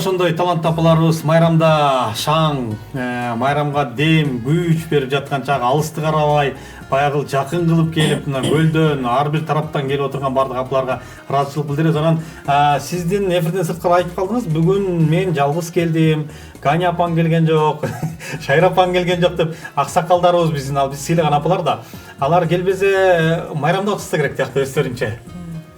ошондой таланттуу апаларыбыз майрамда шаң, майрамга дем, күч берип жаткан чагы алысты карабай, баягы жакын кылып келип, мына көлдөн ар бир тараптан келип отурган бардык апаларга ыраазычылык билдиребиз. Анан сиздин эфирден сырткары айтып калдыңыз, бүгүн мен жалгыз келдим, Ганя апаң келген жок, Шайра апаң келген жок деп аксакалдарыбыз биз сыйлаган апалар да. Алар келбесе майрамда отурса керек тиякты өздөрүнчө.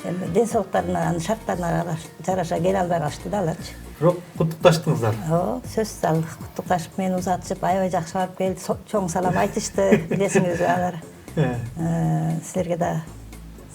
Эми ден соолуктарына, шарттарына жараша келе албай калышты да аларчы. Бирок куттукташтыңыздар. Ооба, сөзсүз ал куттукташып мени узатышып, аябай жакшы барып келди, чоң салам айтышты, билесиңизби алар. Силерге да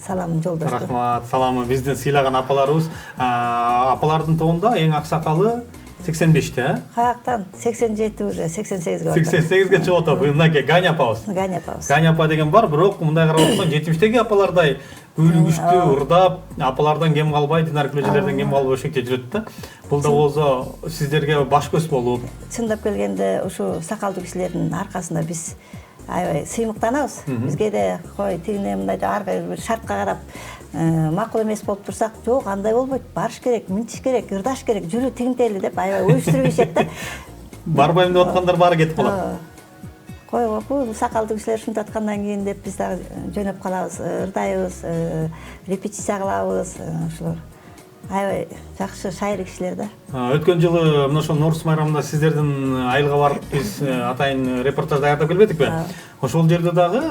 салам жолдошту. Рахмат, саламы биздин сыйлаган апаларыбыз. Апалардын тобунда эң аксакалы 85-те, Каяктан 87 уже 88-ге барды. 88-ге чыгып атат. Мынакей Ганя апабыз. Ганя апабыз. Ганя апа деген бар, бирок мындай карап отсоң 70-теги апалардай күлгүчтүү, ырдап, апалардан кем калбай, динар күлөжөлөрдөн кем калбай ошентип жүрөт да. Бул да болсо сиздерге баш көз болуп. Чындап келгенде ушу сакалдуу кишилердин аркасында биз аябай сыймыктанабыз. Бизге де кой тигине мындай ар бир шартка карап макул эмес болуп турсак, жок, андай болбойт, барыш керек, минтиш керек, ырдаш керек, жүрүү тигинтели деп аябай уюштуруп ийишет да. Барбайм деп аткандар баары кетип калат. Койгопу, сакалдуу кишилер ушинтип аткандан кийин деп биз дагы жөнөп калабыз, ырдайбыз, репетиция кылабыз, ошолор. Аябай жакшы шайыр кишилер да. Өткөн жылы мына ошол Норус майрамында сиздердин айылга барып биз атайын репортаж даярдап келбедикпи? Ошол жерде дагы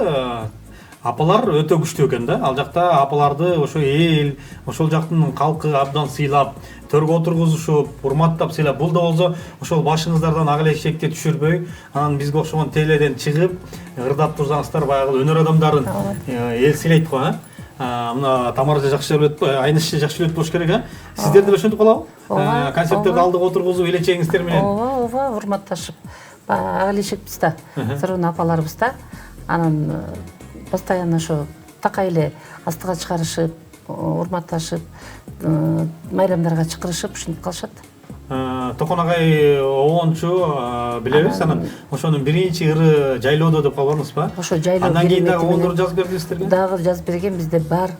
апалар өтө күчтүү экен да. Ал жакта апаларды ошо эл, ошол жактын калкы абдан сыйлап, төргө отургузушуп, урматтап сыйлап, бул да болсо ошол башыңыздардан ак эле шекти түшүрбөй, анан бизге окшогон теледен чыгып, ырдап турсаңыздар баягы өнөр адамдарын эл сыйлайт го, мына Тамара жакшы билет, Айныш жакшы билет болуш керек, Сиздер деле ошентип калабы? Концерттерди алдыга отургузуп, элечегиңиздер менен. Ооба, урматташып, ак элешекпиз да, сырын апаларыбыз да. Анан постоянно ошо такай эле астыга чыгарышып, урматташып, майрамдарга чакырышып ушинтип калышат. Токон агай обончу билебиз, анан ошонун биринчи ыры жайлоодо деп калганбызбы? Ошо жайлоо. Андан кийин дагы обондорду жазып бердиңиздерби? Дагы жазып берген, бизде бар,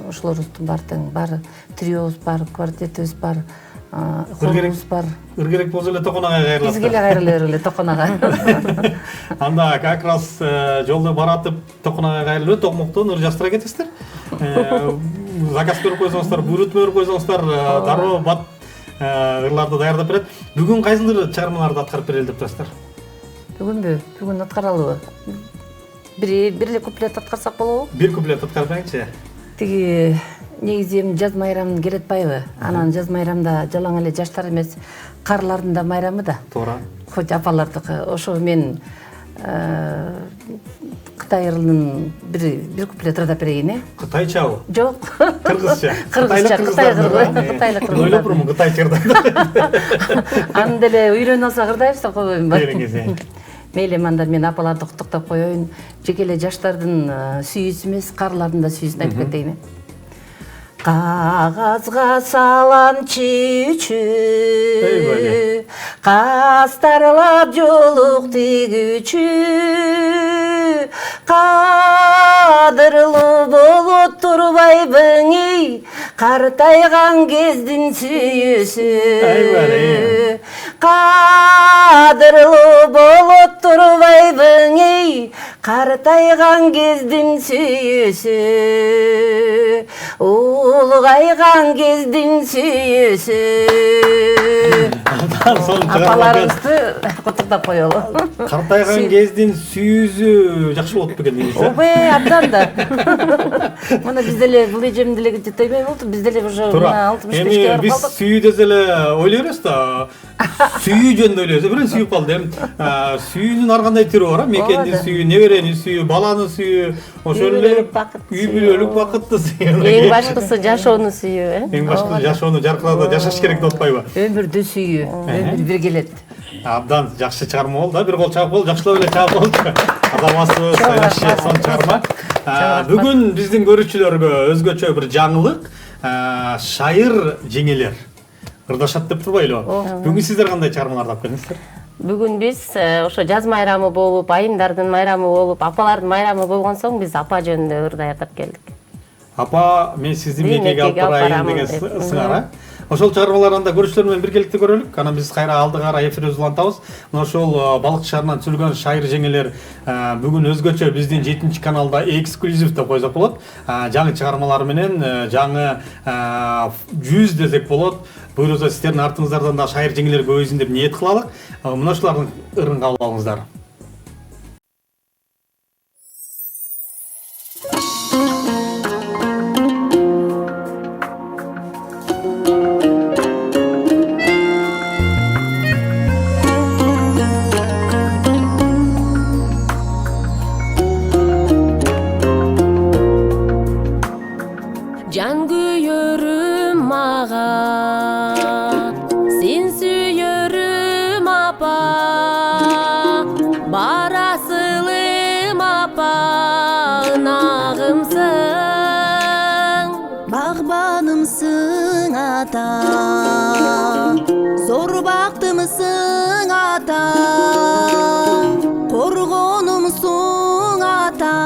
ошолордун баары тең бар, триобуз бар, квартетибиз бар, хорубуз бар. Ыр керек болсо эле Токон агай кайрылат. Бизге эле кайрыла берели Токон ага. Анда как раз жолдо баратып Токон агай кайрылып, токмоктон ыр жаздыра кетесиздер. Заказ берип койсоңуздар, буйрутма берип койсоңуздар, дароо бат ырларды даярдап берет. Бүгүн кайсыл чыгармаларды аткарып берели деп турасыздар? Бүгүнбү? Бүгүн аткаралыбы? Бир эле куплет аткарсак болобу? Бир куплет аткарып бериңчи. Тиги негизи жаз майрамын келе атпайбы? Анан жаз майрамда жалаң эле жаштар эмес, карлардын да майрамы да. Туура. Хоть апалардыкы. Ошо мен Кытай ырынын бир куплет ырдап берейин, Кытайчабы? Жок. Кыргызча. Кыргызча, Кытай кыргыз. Ойлоп турмун, Кытайча ырдайт. Аны деле үйрөнүп алсак ырдайбыз да койбоймунбу? Бериңиз. Мейли манда мен апаларды куттуктап коеюн. Жеке эле жаштардын сүйүүсү эмес, карлардын да сүйүүсүн айтып кетейин. Кагазга саламчы үчү, кастарлап жолук тигүүчү, кадырлуу болуп турбайбың, картайган кездин сүйүүсү. Кадырлуу болуп турбайбың, картайган кездин сүйүүсү. Улгайган кездин сүйүүсү. Апаларыбызды куттуктап коелу. Картайган кездин сүйүүсү жакшы болуп экен дейсиз. Ооба, абдан да. Мына биз деле бул эжем деле жетпей болду. Биз деле уже 65-ке барып калдык. Биз сүйүү десе эле ойлой беребиз да. Сүйүү жөнүндө ойлойбуз. Бирөө сүйүп калды. Сүйүүнүн ар кандай түрү бар, мекендин сүйүү, неберенин сүйүү, баланын сүйүү, ошол эле үй бүлөлүк бакытты сүйүү. Эң башкысы жашоону сүйүү, Эң башкысы жашоону жаркырада жашаш керек деп атпайбы? Өмүрдү сүйүү, өмүр бир келет. Абдан жакшы чыгарма болду да, бир кол чаап болду, жакшылап эле чаап болду. Адамасыбыз, Айнаш сон чыгарма. Бүгүн биздин көрүүчүлөргө өзгөчө бир жаңылык, шайыр жеңелер ырдашат деп турбайлы. Бүгүн сиздер кандай чыгармаларды алып келдиңиздер? Бүгүн биз ошо жаз майрамы болуп, айымдардын майрамы болуп, апалардын майрамы болгон соң биз апа жөнүндө ыр даярдап келдик. Апа, мен сиздин мекеге алып барайын деген сыңар. Ошол чыгармаларды анда көрүүчүлөр менен биргеликте көрөлүк. Анан биз кайра алдыгара эфирибизди улантабыз. Мына ошол балык шаарынан түзүлгөн шайыр жеңелер бүгүн өзгөчө биздин 7-каналда эксклюзив деп койсок болот. Жаңы чыгармалар менен жаңы 100 десек болот. Буюрса сиздердин артыңыздардан да шайыр жеңелер көбөйсүн деп ниет кылалык. Мына ушулардын ырын кабыл алыңыздар. Can kuyuyorum mağa, sen suyuyorum apa, barasılım apa, ınağımsın. Bağbanımsın ata, zor baktımsın ata, korgonumsun ata,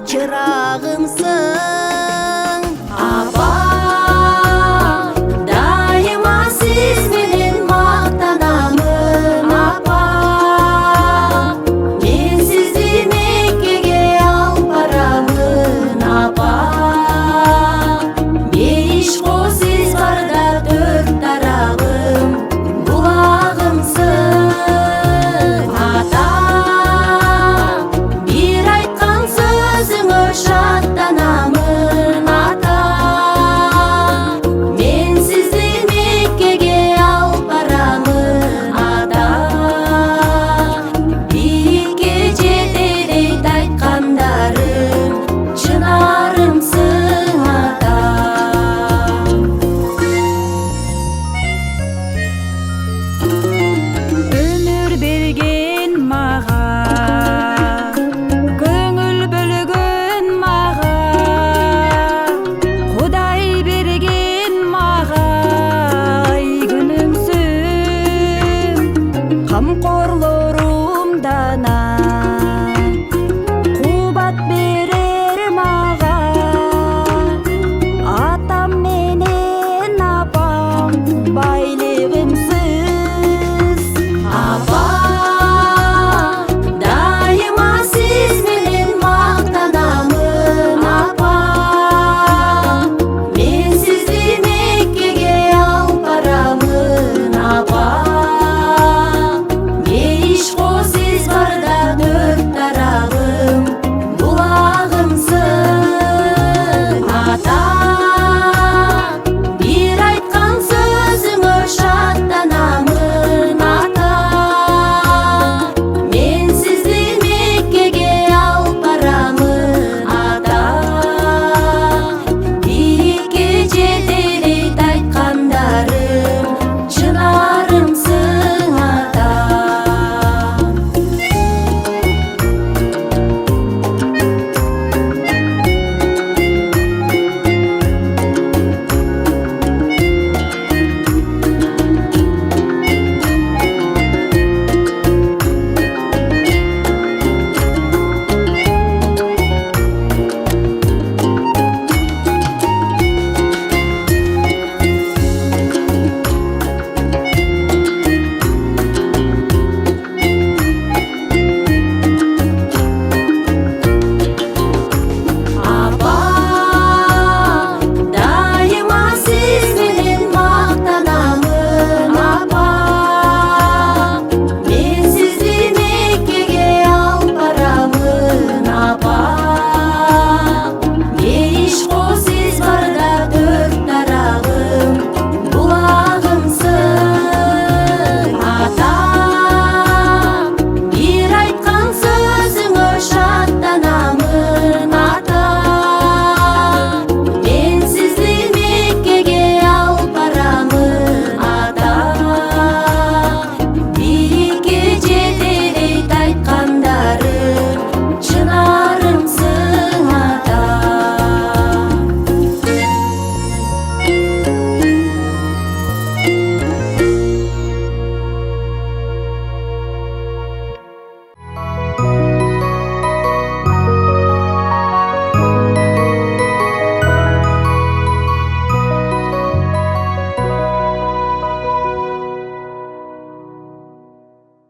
çırağımsın. Apa, daima siz benim maqtanamın apa. Men sizi Mekke'ge alıp baramın apa. Beşko siz barda dört tarafım, bulağımsın ata. Bir aytkan sözüңө şattanamın ata. Men sizi Mekke'ge alıp baramın ata. Birikке жетелейт айткандарым, чынарымсың ата. Ömür bergen mağa, көңүл бөлгөн мага, Кудай берген мага ай күнүмсүн, камкорлук